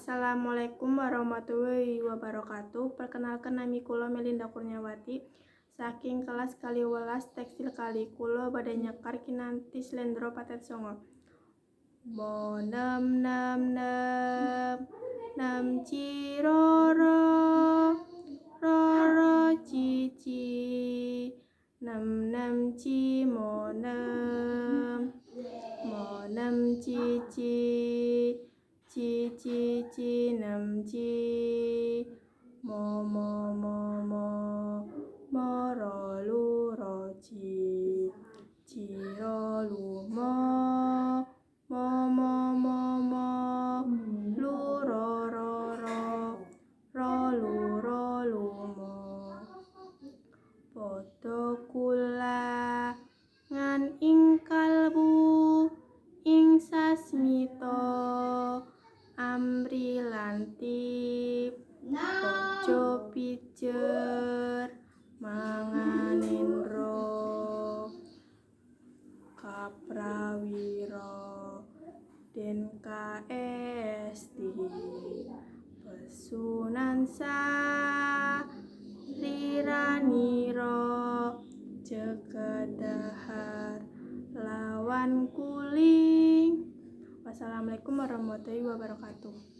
Assalamualaikum warahmatullahi wabarakatuh. Perkenalkan nami kula Melinda Kurniawati saking kelas kaliwelas tekstil kali kula badhe nyekar kinanti slendro patet songo. Bo nem nem nem nem ciroro roro cici nem nem mo nem cici ci nem ci mo ro lu ro ci ro lu mo lu ro lu mo podo kula ngan ing kalbu ing sasmito amri lantip ojo pijer manganin ro kaprawiro den kaesti pesunansa riraniro jegadahar lawan kuling. Wassalamualaikum warahmatullahi wabarakatuh.